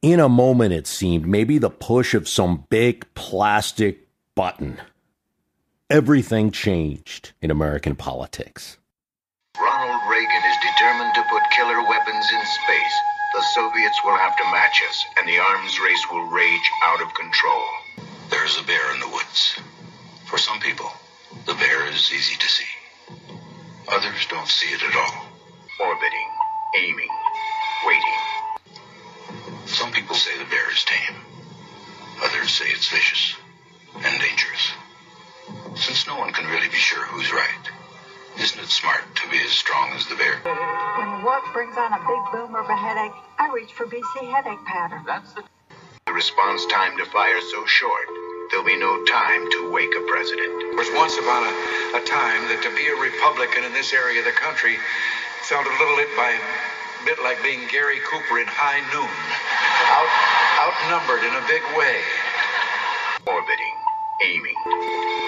In a moment, it seemed, maybe the push of some big plastic button, everything changed in American politics. Ronald Reagan is determined to put killer weapons in space. The Soviets will have to match us, and the arms race will rage out of control. There's a bear in the woods. For some people, the bear is easy to see. Others don't see it at all. Orbiting, aiming, waiting. Some people say the bear is tame. Others say it's vicious and dangerous. Since no one can really be sure who's right, isn't it smart to be as strong as the bear? When work brings on a big boom of a headache, I reach for BC headache powder. The response time to fire so short, there'll be no time to wake a president. There was once upon a time that to be a Republican in this area of the country felt a bit like being Gary Cooper in high noon. Outnumbered in a big way. Orbiting, aiming,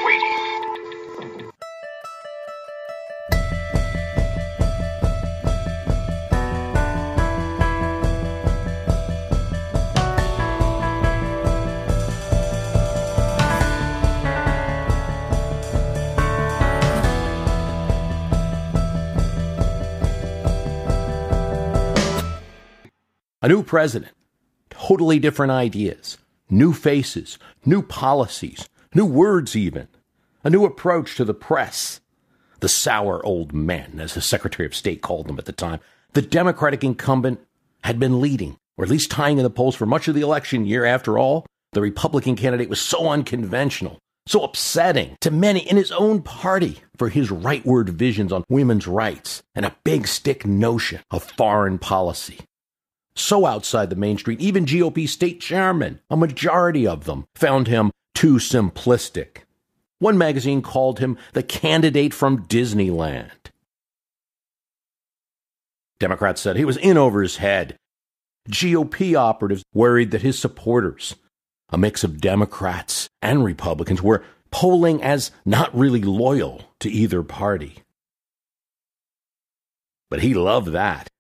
waiting. A new president, totally different ideas, new faces, new policies, new words even, a new approach to the press. The sour old men, as the Secretary of State called them at the time. The Democratic incumbent had been leading, or at least tying in the polls for much of the election year. After all, the Republican candidate was so unconventional, so upsetting to many in his own party for his rightward visions on women's rights and a big stick notion of foreign policy. So outside the mainstream, even GOP state chairmen, a majority of them, found him too simplistic. One magazine called him the candidate from Disneyland. Democrats said he was in over his head. GOP operatives worried that his supporters, a mix of Democrats and Republicans, were polling as not really loyal to either party. But he loved that.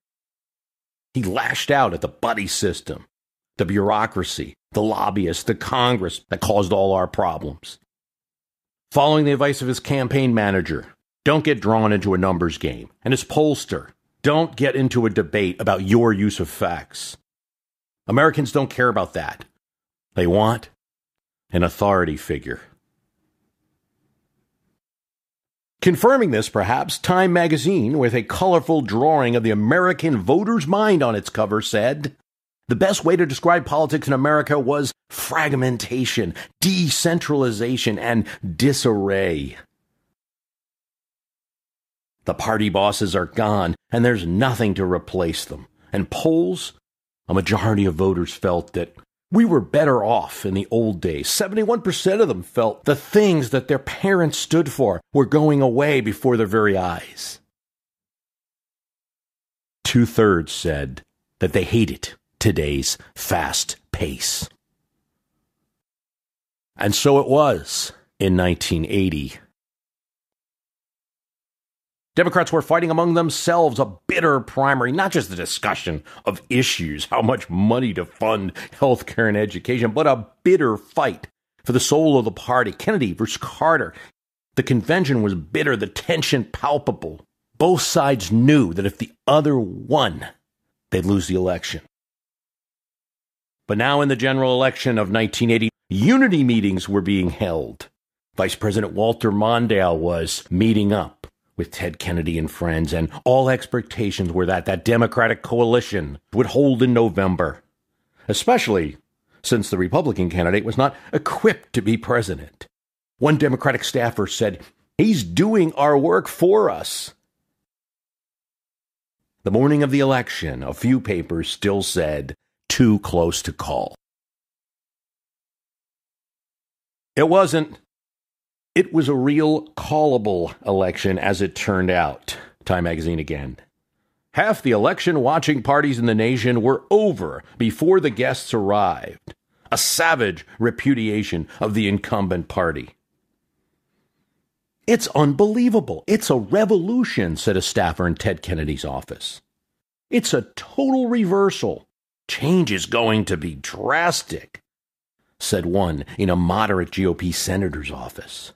He lashed out at the buddy system, the bureaucracy, the lobbyists, the Congress that caused all our problems. Following the advice of his campaign manager, don't get drawn into a numbers game, and his pollster, don't get into a debate about your use of facts. Americans don't care about that. They want an authority figure. Confirming this, perhaps, Time magazine, with a colorful drawing of the American voter's mind on its cover, said, the best way to describe politics in America was fragmentation, decentralization, and disarray. The party bosses are gone, and there's nothing to replace them. And polls, a majority of voters felt that we were better off in the old days. 71% of them felt the things that their parents stood for were going away before their very eyes. 2/3 said that they hated today's fast pace. And so it was in 1980. Democrats were fighting among themselves a bitter primary, not just the discussion of issues, how much money to fund healthcare and education, but a bitter fight for the soul of the party. Kennedy versus Carter. The convention was bitter, the tension palpable. Both sides knew that if the other won, they'd lose the election. But now in the general election of 1980, unity meetings were being held. Vice President Walter Mondale was meeting up with Ted Kennedy and friends, and all expectations were that that Democratic coalition would hold in November, especially since the Republican candidate was not equipped to be president. One Democratic staffer said, "He's doing our work for us." The morning of the election, a few papers still said, "Too close to call." It wasn't. It was a real callable election, as it turned out. Time magazine again. Half the election-watching parties in the nation were over before the guests arrived. A savage repudiation of the incumbent party. "It's unbelievable. It's a revolution," said a staffer in Ted Kennedy's office. "It's a total reversal. Change is going to be drastic, said one in a moderate GOP senator's office.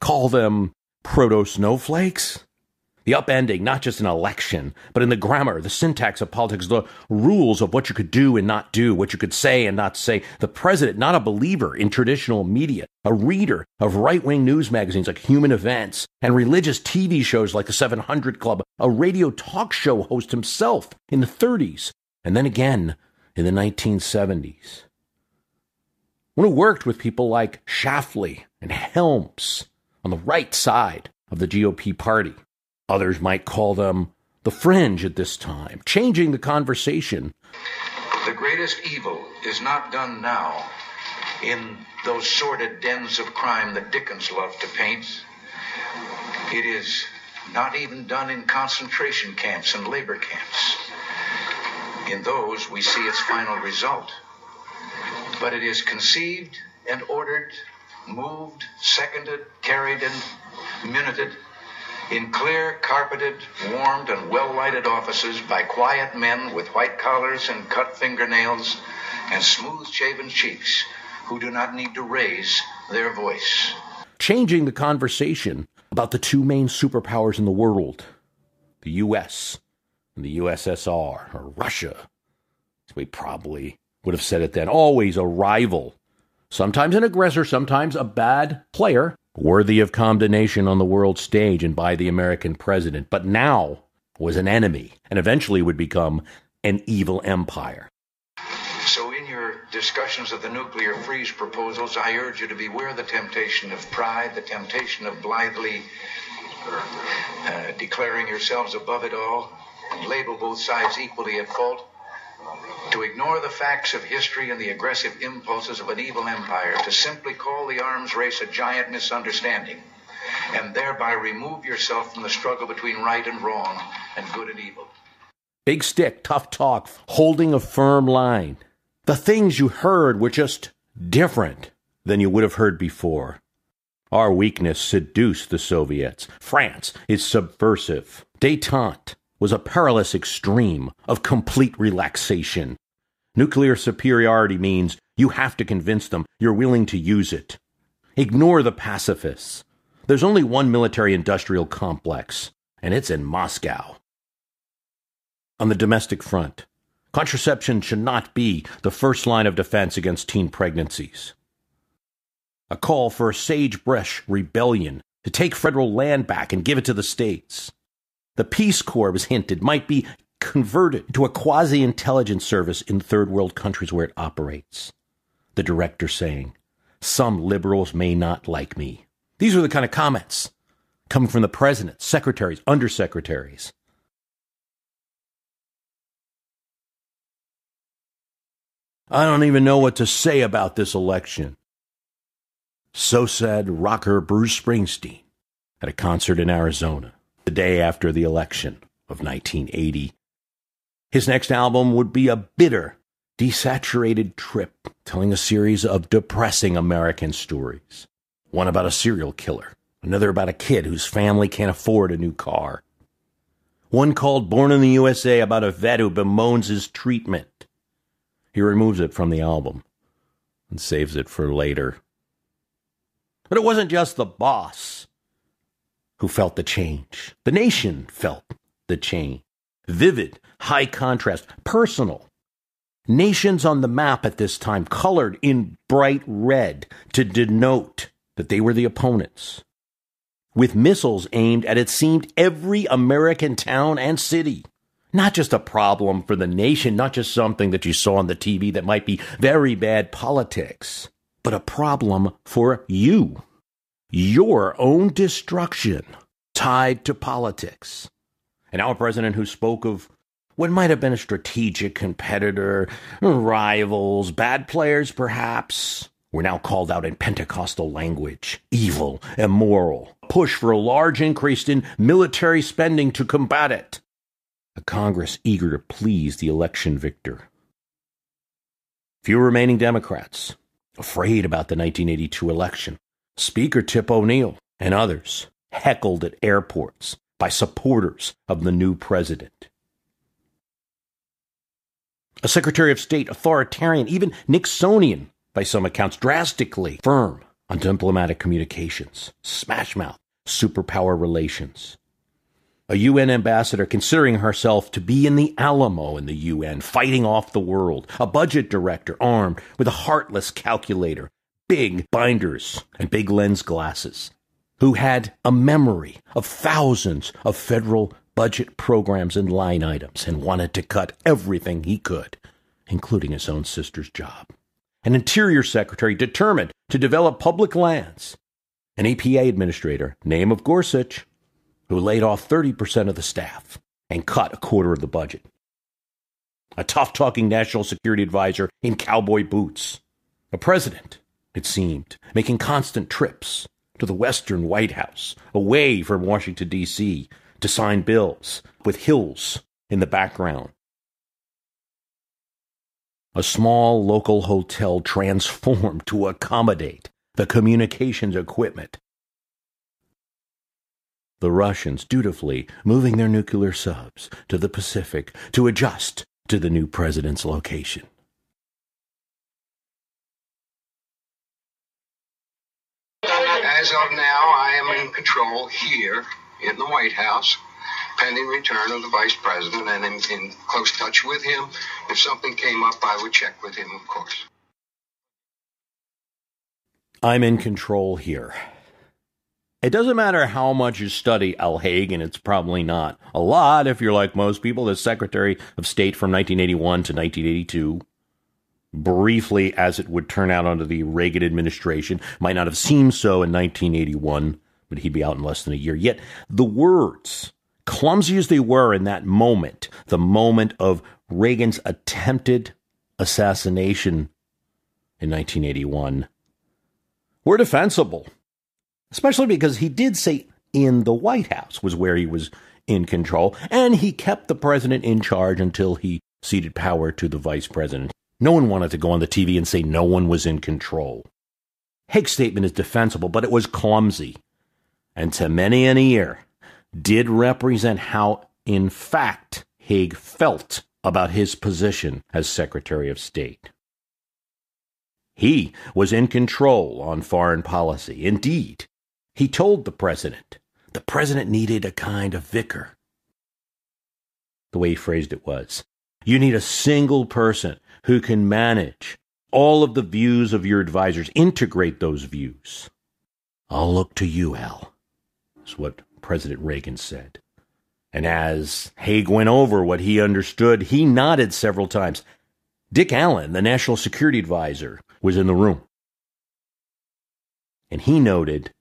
Call them proto-snowflakes? The upending, not just an election, but in the grammar, the syntax of politics, the rules of what you could do and not do, what you could say and not say. The president, not a believer in traditional media, a reader of right-wing news magazines like Human Events and religious TV shows like the 700 Club, a radio talk show host himself in the 30s, and then again in the 1970s. One who worked with people like Schlafly and Helms on the right side of the GOP party. Others might call them the fringe at this time, changing the conversation. The greatest evil is not done now in those sordid dens of crime that Dickens loved to paint. It is not even done in concentration camps and labor camps. In those, we see its final result. But it is conceived and ordered, moved, seconded, carried, and minuted in clear, carpeted, warmed, and well-lighted offices by quiet men with white collars and cut fingernails and smooth-shaven cheeks who do not need to raise their voice. Changing the conversation about the two main superpowers in the world, the U.S. and the USSR, or Russia, as we probably would have said it then, always a rival, sometimes an aggressor, sometimes a bad player, worthy of condemnation on the world stage and by the American president, but now was an enemy and eventually would become an evil empire. So in your discussions of the nuclear freeze proposals, I urge you to beware the temptation of pride, the temptation of blithely declaring yourselves above it all, and label both sides equally at fault, to ignore the facts of history and the aggressive impulses of an evil empire, to simply call the arms race a giant misunderstanding, and thereby remove yourself from the struggle between right and wrong and good and evil. Big stick, tough talk, holding a firm line. The things you heard were just different than you would have heard before. Our weakness seduced the Soviets. France is subversive. Détente was a perilous extreme of complete relaxation. Nuclear superiority means you have to convince them you're willing to use it. Ignore the pacifists. There's only one military-industrial complex, and it's in Moscow. On the domestic front, contraception should not be the first line of defense against teen pregnancies. A call for a sagebrush rebellion to take federal land back and give it to the states. The Peace Corps, was hinted, might be converted to a quasi-intelligence service in third world countries where it operates. The director saying, "Some liberals may not like me." These are the kind of comments coming from the president, secretaries, undersecretaries. I don't even know what to say about this election. So said rocker Bruce Springsteen at a concert in Arizona the day after the election of 1980. His next album would be a bitter, desaturated trip telling a series of depressing American stories. One about a serial killer, another about a kid whose family can't afford a new car. One called Born in the USA about a vet who bemoans his treatment. He removes it from the album and saves it for later. But it wasn't just the boss who felt the change. The nation felt the change. Vivid, high contrast, personal. Nations on the map at this time colored in bright red to denote that they were the opponents, with missiles aimed at, it seemed, every American town and city. Not just a problem for the nation, not just something that you saw on the TV that might be very bad politics, but a problem for you. Your own destruction tied to politics. And our president, who spoke of what might have been a strategic competitor, rivals, bad players perhaps, were now called out in Pentecostal language. Evil, immoral, push for a large increase in military spending to combat it. A Congress eager to please the election victor. Few remaining Democrats, afraid about the 1982 election. Speaker Tip O'Neill and others heckled at airports by supporters of the new president. A Secretary of State authoritarian, even Nixonian, by some accounts, drastically firm on diplomatic communications, smashmouth, superpower relations. A UN ambassador considering herself to be in the Alamo in the UN, fighting off the world. A budget director armed with a heartless calculator, big binders, and big lens glasses, who had a memory of thousands of federal budget programs and line items and wanted to cut everything he could, including his own sister's job. An Interior Secretary determined to develop public lands. An EPA administrator, name of Gorsuch, who laid off 30% of the staff and cut a quarter of the budget. A tough-talking national security advisor in cowboy boots. A president, it seemed, making constant trips to the Western White House, away from Washington, D.C., to sign bills with hills in the background. A small local hotel transformed to accommodate the communications equipment. The Russians dutifully moving their nuclear subs to the Pacific to adjust to the new president's location. As of now, I am in control here in the White House, pending return of the Vice President, and in close touch with him. If something came up, I would check with him, of course. I'm in control here. It doesn't matter how much you study Al Haig, and it's probably not a lot if you're like most people, the Secretary of State from 1981 to 1982. Briefly, as it would turn out under the Reagan administration, might not have seemed so in 1981, but he'd be out in less than a year. Yet the words, clumsy as they were in that moment, the moment of Reagan's attempted assassination in 1981, were defensible. Especially because he did say in the White House was where he was in control, and he kept the president in charge until he ceded power to the vice president. No one wanted to go on the TV and say no one was in control. Haig's statement is defensible, but it was clumsy, and to many an ear did represent how, in fact, Haig felt about his position as Secretary of State. He was in control on foreign policy. Indeed, he told the president needed a kind of vicar. The way he phrased it was, you need a single person who can manage all of the views of your advisors, integrate those views. I'll look to you, Al, is what President Reagan said. And as Haig went over what he understood, he nodded several times. Dick Allen, the National Security Advisor, was in the room. And he noted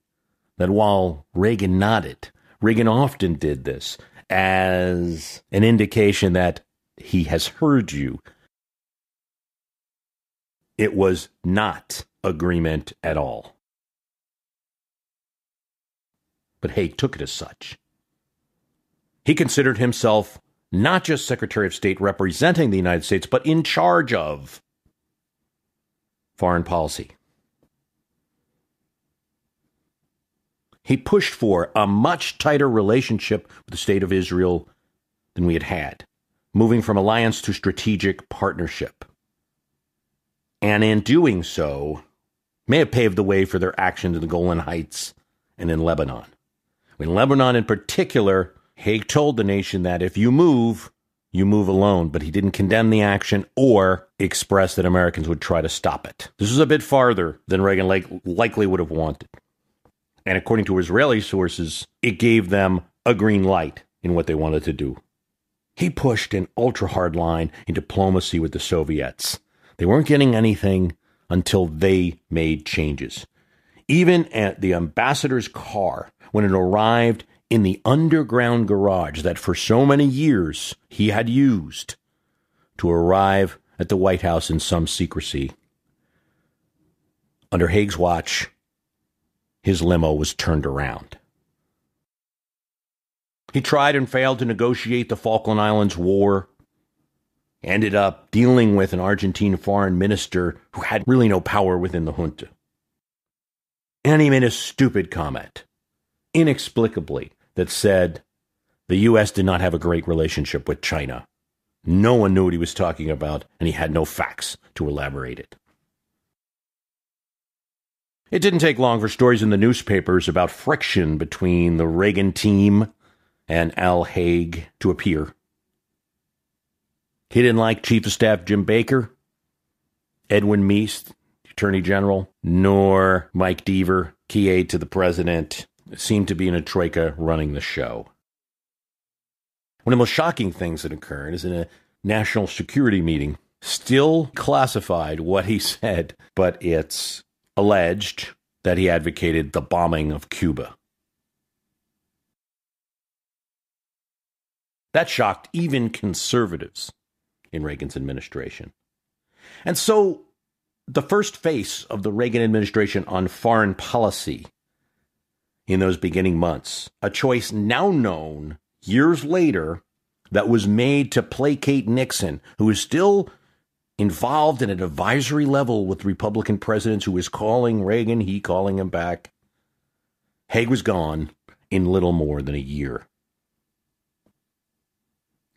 that while Reagan nodded, Reagan often did this as an indication that he has heard you. It was not agreement at all. But Haig took it as such. He considered himself not just Secretary of State representing the United States, but in charge of foreign policy. He pushed for a much tighter relationship with the State of Israel than we had had, moving from alliance to strategic partnership. And in doing so, may have paved the way for their actions in the Golan Heights and in Lebanon. In Lebanon in particular, Haig told the nation that if you move alone, but he didn't condemn the action or express that Americans would try to stop it. This was a bit farther than Reagan likely would have wanted. And according to Israeli sources, it gave them a green light in what they wanted to do. He pushed an ultra-hard line in diplomacy with the Soviets. They weren't getting anything until they made changes. Even at the ambassador's car, when it arrived in the underground garage that for so many years he had used to arrive at the White House in some secrecy, under Haig's watch, his limo was turned around. He tried and failed to negotiate the Falkland Islands War, ended up dealing with an Argentine foreign minister who had really no power within the junta. And he made a stupid comment, inexplicably, that said the U.S. did not have a great relationship with China No one knew what he was talking about, and he had no facts to elaborate it. It didn't take long for stories in the newspapers about friction between the Reagan team and Al Haig to appear. He didn't like Chief of Staff Jim Baker, Edwin Meese, Attorney General, nor Mike Deaver, key aide to the president. It seemed to be in a troika running the show. One of the most shocking things that occurred is in a national security meeting, still classified what he said, but it's alleged that he advocated the bombing of Cuba. That shocked even conservatives in Reagan's administration. And so the first face of the Reagan administration on foreign policy in those beginning months, a choice now known years later that was made to placate Nixon, who is still involved in an advisory level with Republican presidents, who is calling Reagan, he calling him back. Haig was gone in little more than a year.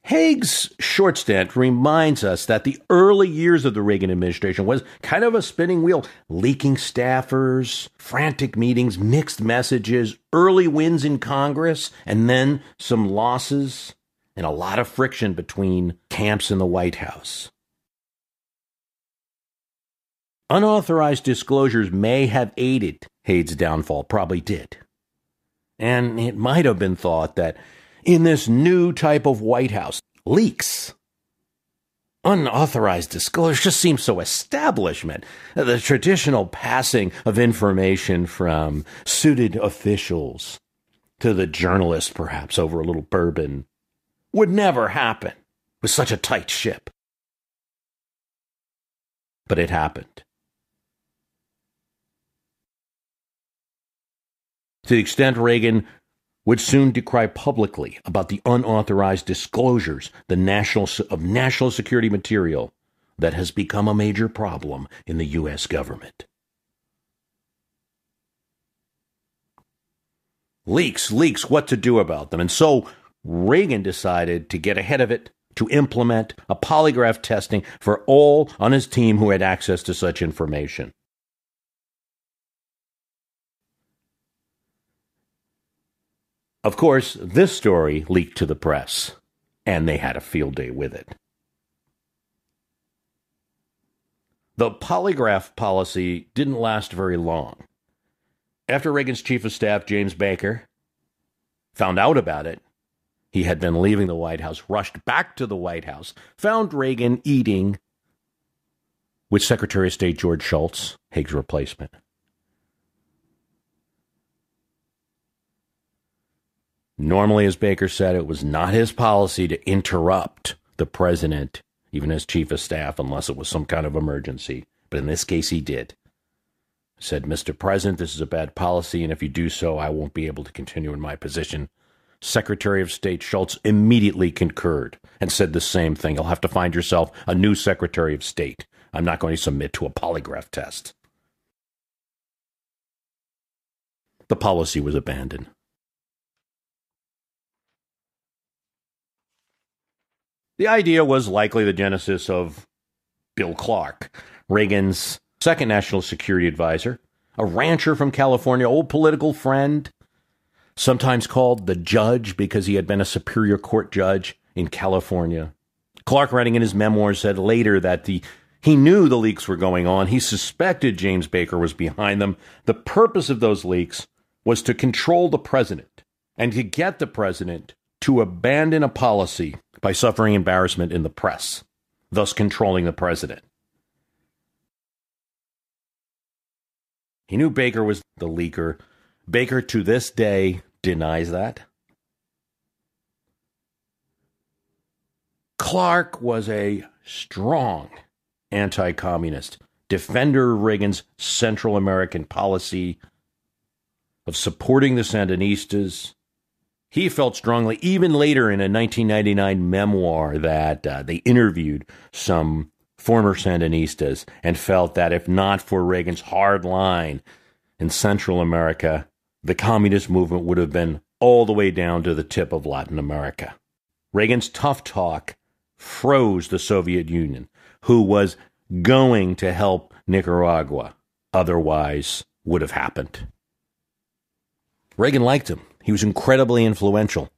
Haig's short stint reminds us that the early years of the Reagan administration was kind of a spinning wheel, leaking staffers, frantic meetings, mixed messages, early wins in Congress, and then some losses and a lot of friction between camps in the White House. Unauthorized disclosures may have aided Haig's downfall, probably did. And it might have been thought that in this new type of White House, leaks, unauthorized disclosure just seems so establishment. The traditional passing of information from suited officials to the journalists, perhaps over a little bourbon, would never happen with such a tight ship. But it happened. To the extent Reagan would soon decry publicly about the unauthorized disclosures of national security material that has become a major problem in the U.S. government. Leaks, what to do about them. And so Reagan decided to get ahead of it, to implement a polygraph testing for all on his team who had access to such information. Of course, this story leaked to the press, and they had a field day with it. The polygraph policy didn't last very long. After Reagan's chief of staff, James Baker, found out about it, he had been leaving the White House, rushed back to the White House, found Reagan eating with Secretary of State George Shultz, Haig's replacement. Normally, as Baker said, it was not his policy to interrupt the president, even as chief of staff, unless it was some kind of emergency. But in this case, he did. He said, Mr. President, this is a bad policy, and if you do so, I won't be able to continue in my position. Secretary of State Shultz immediately concurred and said the same thing. You'll have to find yourself a new Secretary of State. I'm not going to submit to a polygraph test. The policy was abandoned. The idea was likely the genesis of Bill Clark, Reagan's second national security advisor, a rancher from California, old political friend, sometimes called the judge because he had been a Superior Court judge in California. Clark, writing in his memoirs, said later that he knew the leaks were going on. He suspected James Baker was behind them. The purpose of those leaks was to control the president and to get the president to abandon a policy by suffering embarrassment in the press, thus controlling the president. He knew Baker was the leaker. Baker, to this day, denies that. Clark was a strong anti-communist, defender of Reagan's Central American policy of supporting the Sandinistas. He felt strongly, even later in a 1999 memoir, that they interviewed some former Sandinistas and felt that if not for Reagan's hard line in Central America, the communist movement would have been all the way down to the tip of Latin America. Reagan's tough talk froze the Soviet Union, who was going to help Nicaragua, otherwise would have happened. Reagan liked him. He was incredibly influential.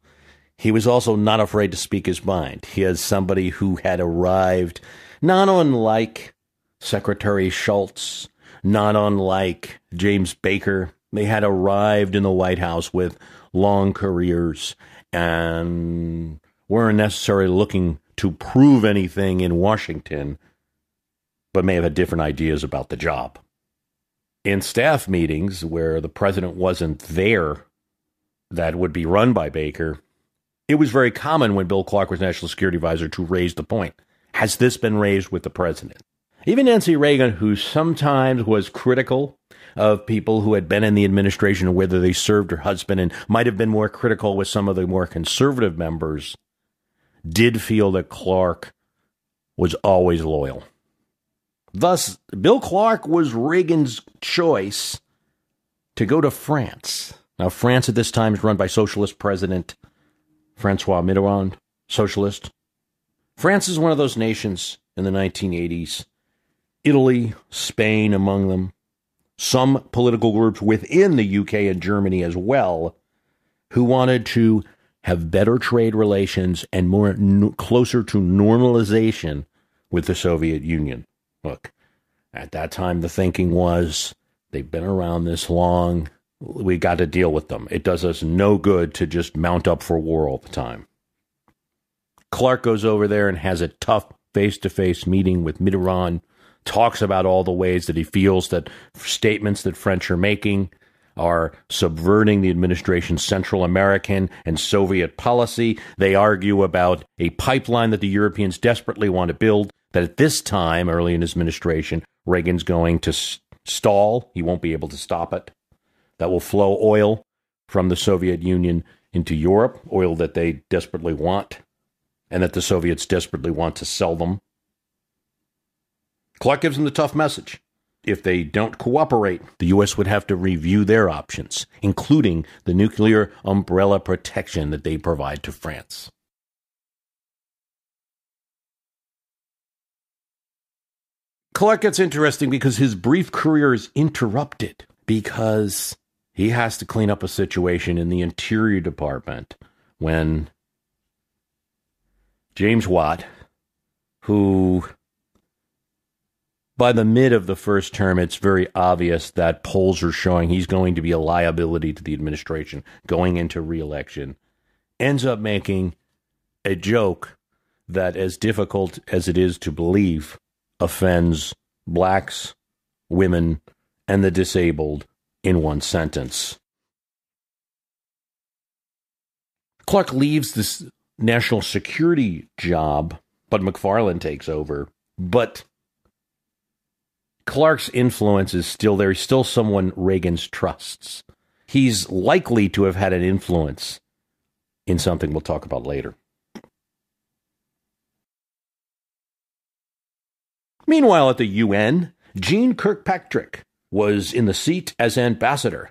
He was also not afraid to speak his mind. He is somebody who had arrived, not unlike Secretary Schultz, not unlike James Baker. They had arrived in the White House with long careers and weren't necessarily looking to prove anything in Washington, but may have had different ideas about the job. In staff meetings where the president wasn't there that would be run by Baker, it was very common when Bill Clark was National Security Advisor to raise the point. Has this been raised with the president? Even Nancy Reagan, who sometimes was critical of people who had been in the administration and whether they served her husband and might have been more critical with some of the more conservative members, did feel that Clark was always loyal. Thus, Bill Clark was Reagan's choice to go to France. Now, France at this time is run by socialist president Francois Mitterrand, socialist. France is one of those nations in the 1980s, Italy, Spain among them, some political groups within the UK and Germany as well, who wanted to have better trade relations and more closer to normalization with the Soviet Union. Look, at that time, the thinking was, they've been around this long, we got to deal with them. It does us no good to just mount up for war all the time. Clark goes over there and has a tough face-to-face meeting with Mitterrand, talks about all the ways that he feels that statements that French are making are subverting the administration's Central American and Soviet policy. They argue about a pipeline that the Europeans desperately want to build, that at this time, early in his administration, Reagan's going to stall. He won't be able to stop it. That will flow oil from the Soviet Union into Europe, oil that they desperately want, and that the Soviets desperately want to sell them. Clark gives them the tough message. If they don't cooperate, the U.S. would have to review their options, including the nuclear umbrella protection that they provide to France. Clark gets interesting because his brief career is interrupted because he has to clean up a situation in the Interior Department when James Watt, who by the mid of the first term, it's very obvious that polls are showing he's going to be a liability to the administration going into re-election, ends up making a joke that, as difficult as it is to believe, offends blacks, women, and the disabled in one sentence. Clark leaves this national security job, but McFarlane takes over. But Clark's influence is still there. He's still someone Reagan trusts. He's likely to have had an influence in something we'll talk about later. Meanwhile, at the UN, Jean Kirkpatrick was in the seat as ambassador.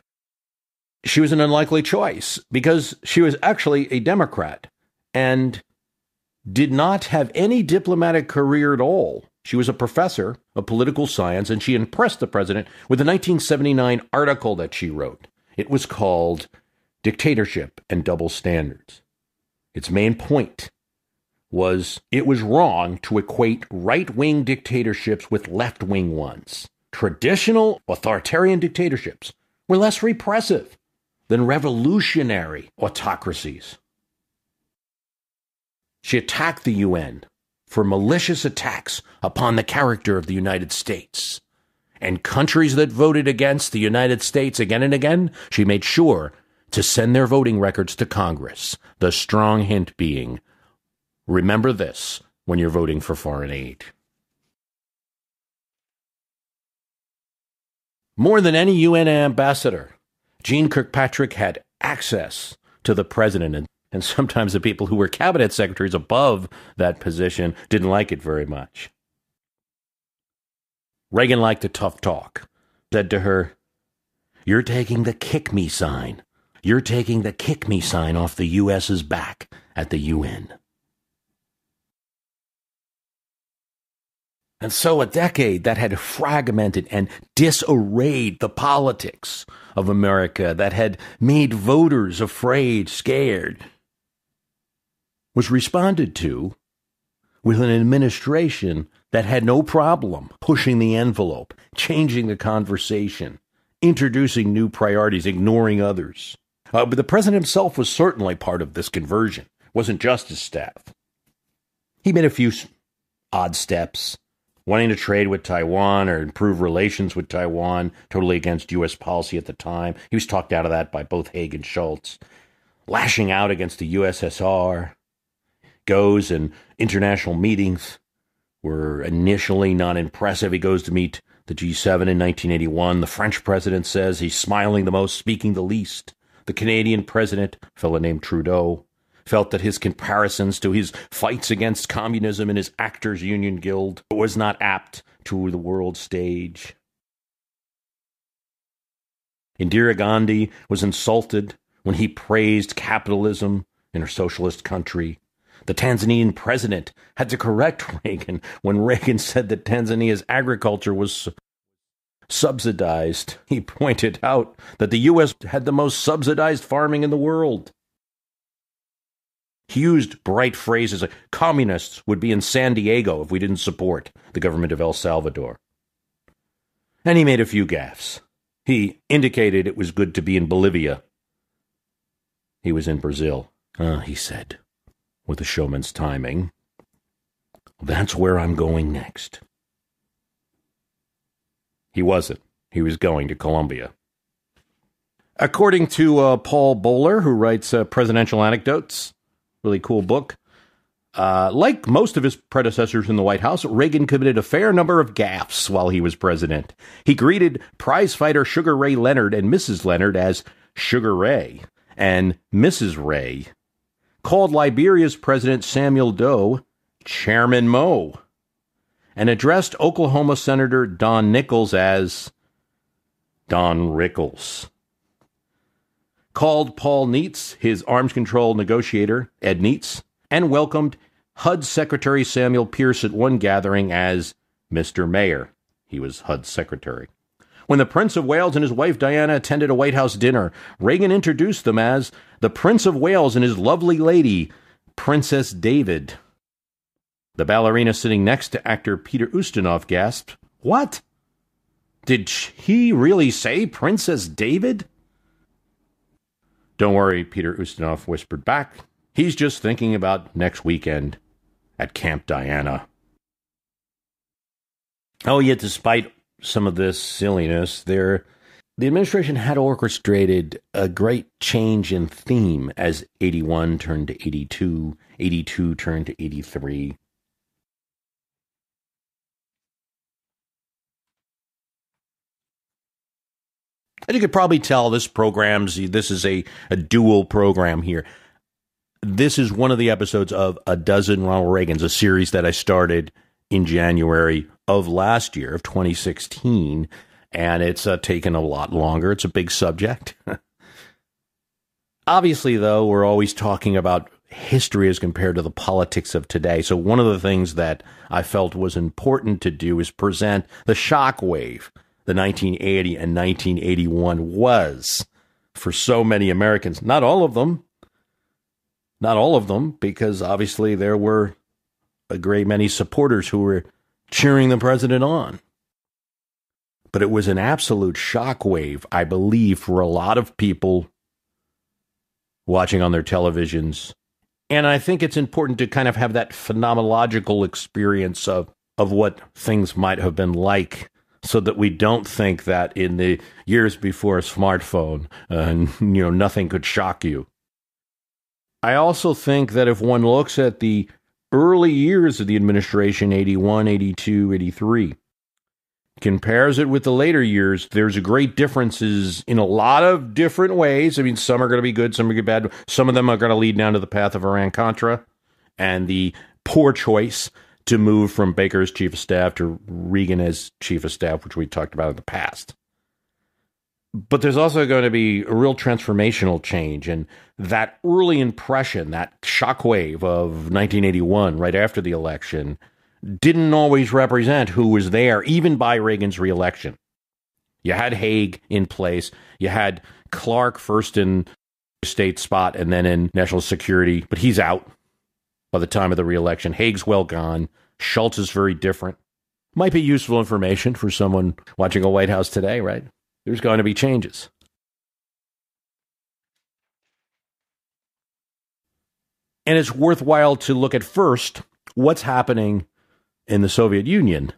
She was an unlikely choice because she was actually a Democrat and did not have any diplomatic career at all. She was a professor of political science, and she impressed the president with a 1979 article that she wrote. It was called Dictatorship and Double Standards. Its main point was it was wrong to equate right-wing dictatorships with left-wing ones. Traditional authoritarian dictatorships were less repressive than revolutionary autocracies. She attacked the UN for malicious attacks upon the character of the United States. And countries that voted against the United States again and again, she made sure to send their voting records to Congress. The strong hint being, remember this when you're voting for foreign aid. More than any UN ambassador, Jean Kirkpatrick had access to the president, and sometimes the people who were cabinet secretaries above that position didn't like it very much. Reagan liked the tough talk, said to her, "You're taking the kick me sign. You're taking the kick me sign off the U.S.'s back at the UN." And so a decade that had fragmented and disarrayed the politics of America, that had made voters afraid, scared, was responded to with an administration that had no problem pushing the envelope, changing the conversation, introducing new priorities, ignoring others. But the president himself was certainly part of this conversion. It wasn't just his staff. He made a few odd steps, wanting to trade with Taiwan or improve relations with Taiwan, totally against U.S. policy at the time. He was talked out of that by both Haig and Schultz. Lashing out against the USSR. Goes and international meetings were initially not impressive. He goes to meet the G7 in 1981. The French president says he's smiling the most, speaking the least. The Canadian president, a fellow named Trudeau, felt that his comparisons to his fights against communism in his Actors Union Guild was not apt to the world stage. Indira Gandhi was insulted when he praised capitalism in her socialist country. The Tanzanian president had to correct Reagan when Reagan said that Tanzania's agriculture was subsidized. He pointed out that the U.S. had the most subsidized farming in the world. He used bright phrases like, communists would be in San Diego if we didn't support the government of El Salvador. And he made a few gaffes. He indicated it was good to be in Bolivia. He was in Brazil. He said, with a showman's timing, that's where I'm going next. He wasn't. He was going to Colombia. According to Paul Bowler, who writes Presidential Anecdotes, really cool book, like most of his predecessors in the White House, Reagan committed a fair number of gaffes while he was president. He greeted prizefighter Sugar Ray Leonard and Mrs. Leonard as Sugar Ray and Mrs. Ray, called Liberia's President Samuel Doe Chairman Mo, and addressed Oklahoma Senator Don Nickles as Don Rickles. Called Paul Neitz, his arms control negotiator, Ed Neitz, and welcomed HUD Secretary Samuel Pierce at one gathering as Mr. Mayor. He was HUD Secretary. When the Prince of Wales and his wife Diana attended a White House dinner, Reagan introduced them as the Prince of Wales and his lovely lady, Princess David. The ballerina sitting next to actor Peter Ustinov gasped, "What? Did he really say Princess David?" "Don't worry," Peter Ustinov whispered back. "He's just thinking about next weekend at Camp Diana." Oh, yet despite some of this silliness, the administration had orchestrated a great change in theme as 81 turned to 82, 82 turned to 83. And you could probably tell this is a dual program here. This is one of the episodes of A Dozen Ronald Reagans, a series that I started in January of last year, of 2016, and it's taken a lot longer. It's a big subject. Obviously, though, we're always talking about history as compared to the politics of today. So one of the things that I felt was important to do is present the shockwave the 1980 and 1981 was for so many Americans. Not all of them, because obviously there were a great many supporters who were cheering the president on. But it was an absolute shockwave, I believe, for a lot of people watching on their televisions. And I think it's important to kind of have that phenomenological experience of what things might have been like, so that we don't think that in the years before a smartphone, nothing could shock you. I also think that if one looks at the early years of the administration, 81, 82, 83, compares it with the later years, there's great differences in a lot of different ways. I mean, some are going to be good, some are going to be bad. Some of them are going to lead down to the path of Iran-Contra and the poor choice to move from Baker as chief of staff to Reagan as chief of staff, which we talked about in the past. But there's also going to be a real transformational change, and that early impression, that shockwave of 1981, right after the election, didn't always represent who was there, even by Reagan's reelection. You had Haig in place. You had Clark first in state spot and then in national security, but he's out by the time of the reelection. Haig's well gone. Schultz is very different. Might be useful information for someone watching a White House today, right? There's going to be changes. And it's worthwhile to look at first what's happening in the Soviet Union.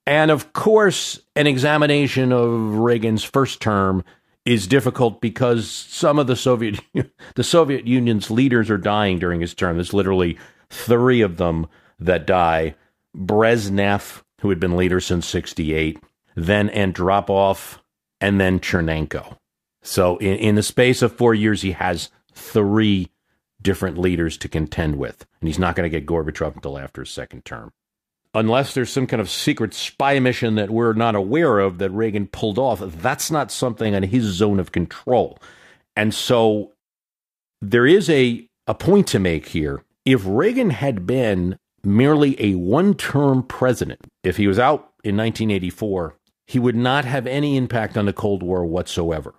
And of course, an examination of Reagan's first term is difficult because some of the Soviet Union's leaders are dying during his term. There's literally 3 of them that die. Brezhnev, who had been leader since 1968, then Andropov, and then Chernenko. So in the space of 4 years, he has 3 different leaders to contend with. And he's not going to get Gorbachev until after his second term. Unless there's some kind of secret spy mission that we're not aware of that Reagan pulled off, that's not something in his zone of control. And so there is a point to make here. If Reagan had been merely a one-term president, if he was out in 1984, he would not have any impact on the Cold War whatsoever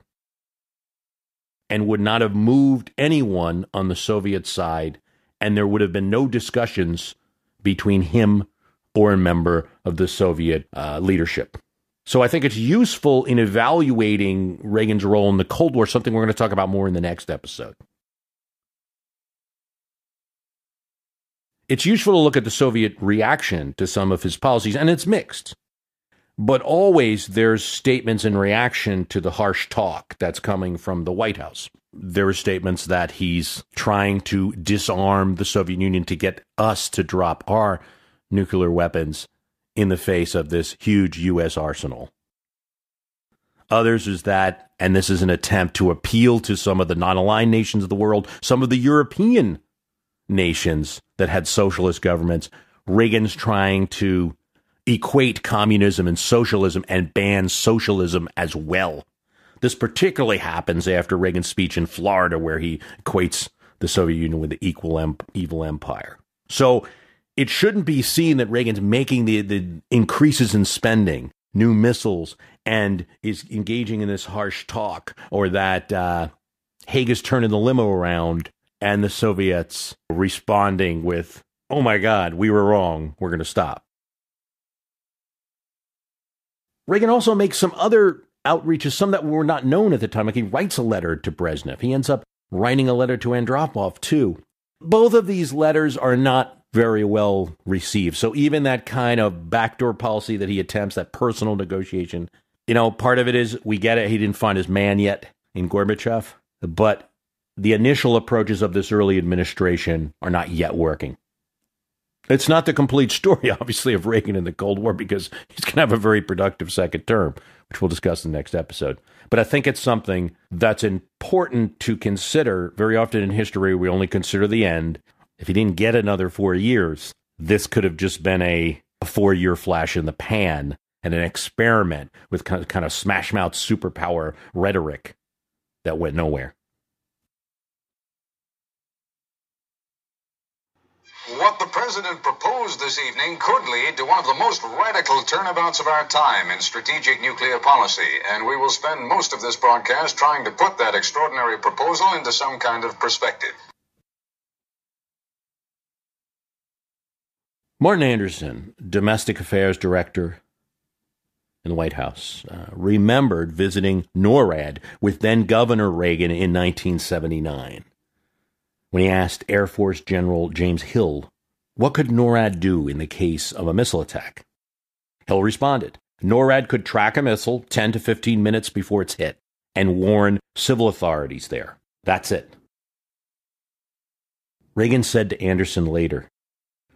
and would not have moved anyone on the Soviet side, and there would have been no discussions between him or a member of the Soviet leadership. So I think it's useful in evaluating Reagan's role in the Cold War, something we're going to talk about more in the next episode. It's useful to look at the Soviet reaction to some of his policies, and it's mixed. But always there's statements in reaction to the harsh talk that's coming from the White House. There are statements that he's trying to disarm the Soviet Union to get us to drop our nuclear weapons in the face of this huge U.S. arsenal. Others is that, and this is an attempt to appeal to some of the non-aligned nations of the world, some of the European nations that had socialist governments. Reagan's trying to equate communism and socialism and ban socialism as well. This particularly happens after Reagan's speech in Florida, where he equates the Soviet Union with the evil empire. So it shouldn't be seen that Reagan's making the increases in spending, new missiles, and is engaging in this harsh talk, or that Haig is turning the limo around and the Soviets responding with, "Oh my God, we were wrong, we're going to stop." Reagan also makes some other outreaches, some that were not known at the time. Like he writes a letter to Brezhnev. He ends up writing a letter to Andropov, too. Both of these letters are not very well received. So even that kind of backdoor policy that he attempts, that personal negotiation, part of it is, we get it, he didn't find his man yet in Gorbachev. But the initial approaches of this early administration are not yet working. It's not the complete story, obviously, of Reagan in the Cold War, because he's going to have a very productive second term, which we'll discuss in the next episode. But I think it's something that's important to consider. Very often in history, we only consider the end. If he didn't get another 4 years, this could have just been a 4-year flash in the pan and an experiment with kind of smash-mouth superpower rhetoric that went nowhere. What the president proposed this evening could lead to one of the most radical turnabouts of our time in strategic nuclear policy, and we will spend most of this broadcast trying to put that extraordinary proposal into some kind of perspective. Martin Anderson, Domestic Affairs Director in the White House, remembered visiting NORAD with then-Governor Reagan in 1979. When he asked Air Force General James Hill, what could NORAD do in the case of a missile attack? Hill responded, NORAD could track a missile 10 to 15 minutes before it's hit and warn civil authorities there. That's it. Reagan said to Anderson later,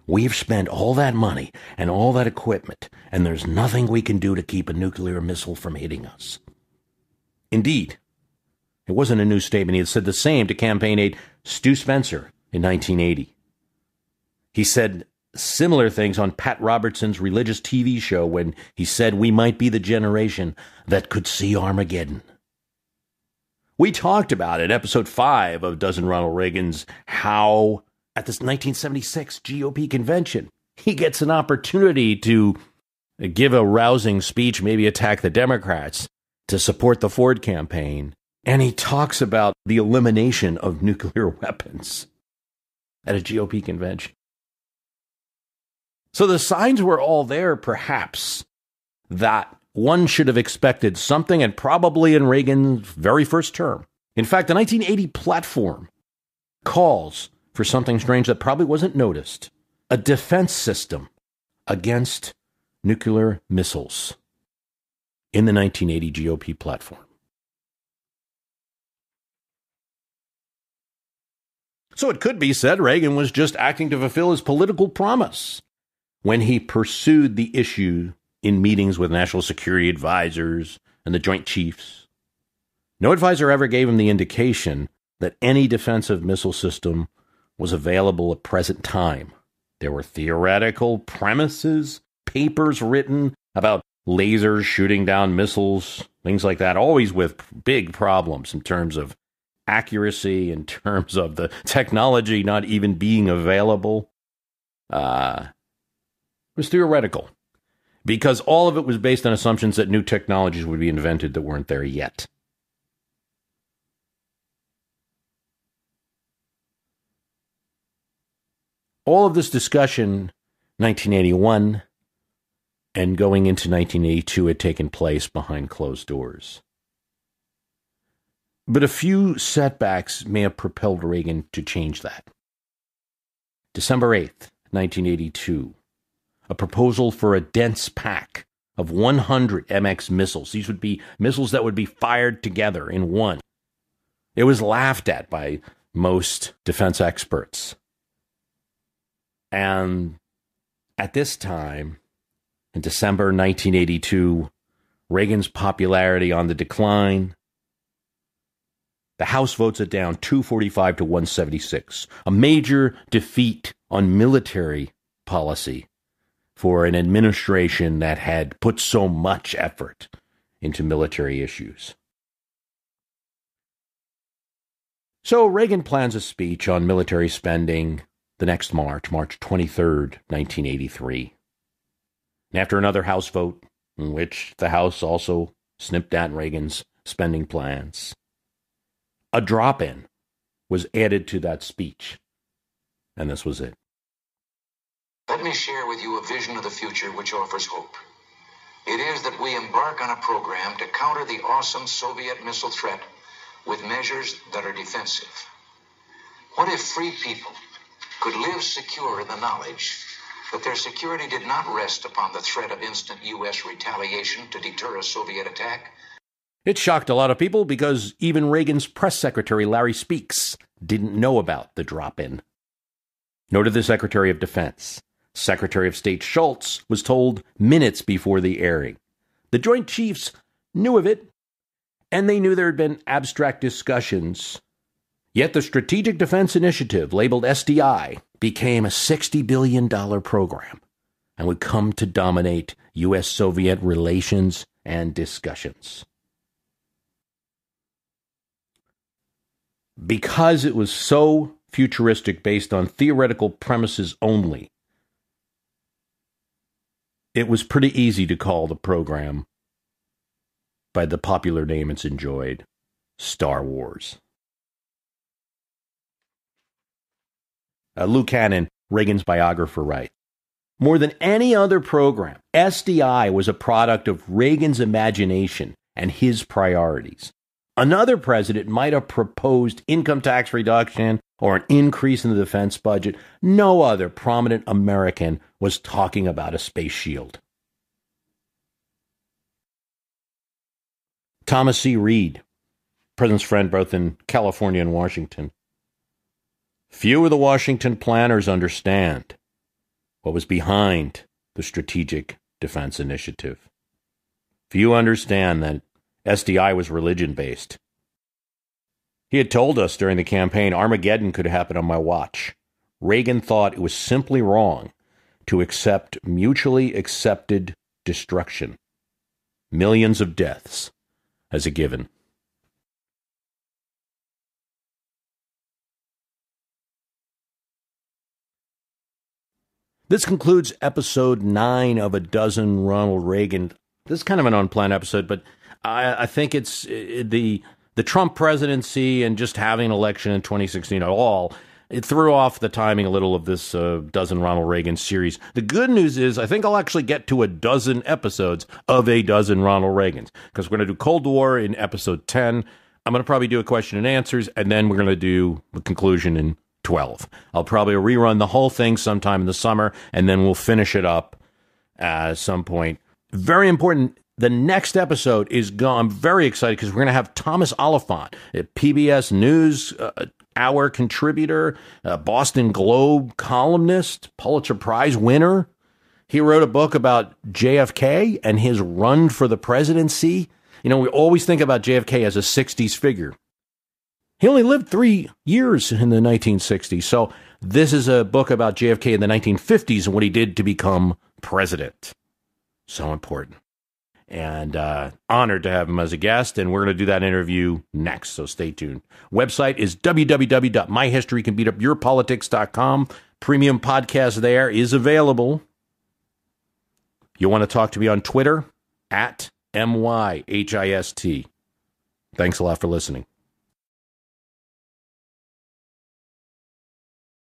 we've spent all that money and all that equipment, and there's nothing we can do to keep a nuclear missile from hitting us. Indeed, it wasn't a new statement. He had said the same to campaign aide Stu Spencer in 1980. He said similar things on Pat Robertson's religious TV show when he said we might be the generation that could see Armageddon. We talked about it, episode 5 of Dozen Ronald Reagans, how at this 1976 GOP convention, he gets an opportunity to give a rousing speech, maybe attack the Democrats, to support the Ford campaign. And he talks about the elimination of nuclear weapons at a GOP convention. So the signs were all there, perhaps, that one should have expected something, and probably in Reagan's very first term. In fact, the 1980 platform calls for something strange that probably wasn't noticed: a defense system against nuclear missiles in the 1980 GOP platform. So it could be said Reagan was just acting to fulfill his political promise when he pursued the issue in meetings with national security advisors and the Joint Chiefs. No advisor ever gave him the indication that any defensive missile system was available at present time. There were theoretical premises, papers written about lasers shooting down missiles, things like that, always with big problems in terms of accuracy, in terms of the technology not even being available. It was theoretical, because all of it was based on assumptions that new technologies would be invented that weren't there yet. All of this discussion, 1981 and going into 1982, had taken place behind closed doors. But a few setbacks may have propelled Reagan to change that. December 8th, 1982, a proposal for a dense pack of 100 MX missiles. These would be missiles that would be fired together in one. It was laughed at by most defense experts. And at this time, in December 1982, Reagan's popularity on the decline. The House votes it down 245 to 176, a major defeat on military policy for an administration that had put so much effort into military issues. So Reagan plans a speech on military spending the next March 23rd, 1983. And after another House vote, in which the House also snipped at Reagan's spending plans, a drop-in was added to that speech. And this was it. Let me share with you a vision of the future which offers hope. It is that we embark on a program to counter the awesome Soviet missile threat with measures that are defensive. What if free people could live secure in the knowledge that their security did not rest upon the threat of instant U.S. retaliation to deter a Soviet attack? It shocked a lot of people because even Reagan's press secretary, Larry Speakes, didn't know about the drop-in. Nor did the Secretary of Defense. Secretary of State Schultz was told minutes before the airing. The Joint Chiefs knew of it, and they knew there had been abstract discussions. Yet the Strategic Defense Initiative, labeled SDI, became a $60 billion program and would come to dominate U.S.-Soviet relations and discussions. Because it was so futuristic, based on theoretical premises only, it was pretty easy to call the program by the popular name it's enjoyed, Star Wars. Lou Cannon, Reagan's biographer, writes, more than any other program, SDI was a product of Reagan's imagination and his priorities. Another president might have proposed income tax reduction or an increase in the defense budget. No other prominent American was talking about a space shield. Thomas C. Reed, President's friend both in California and Washington. Few of the Washington planners understand what was behind the Strategic Defense Initiative. Few understand that SDI was religion-based. He had told us during the campaign, Armageddon could happen on my watch. Reagan thought it was simply wrong to accept mutually accepted destruction, millions of deaths, as a given. This concludes episode 9 of A Dozen Ronald Reagan. This is kind of an unplanned episode, but I think it's the Trump presidency and just having an election in 2016 at all. It threw off the timing a little of this Dozen Ronald Reagan series. The good news is I think I'll actually get to a dozen episodes of A Dozen Ronald Reagans, because we're going to do Cold War in episode 10. I'm going to probably do a question and answers, and then we're going to do the conclusion in 12. I'll probably rerun the whole thing sometime in the summer, and then we'll finish it up at some point. Very important. The next episode is I'm very excited because we're going to have Thomas Oliphant, a PBS News Hour contributor, a Boston Globe columnist, Pulitzer Prize winner. He wrote a book about JFK and his run for the presidency. You know, we always think about JFK as a 60s figure. He only lived 3 years in the 1960s. So this is a book about JFK in the 1950s and what he did to become president. So important. And honored to have him as a guest, and we're going to do that interview next, so stay tuned. Website is www.myhistorycanbeatupyourpolitics.com. Premium podcast there is available. You want to talk to me on Twitter, @MYHIST. Thanks a lot for listening.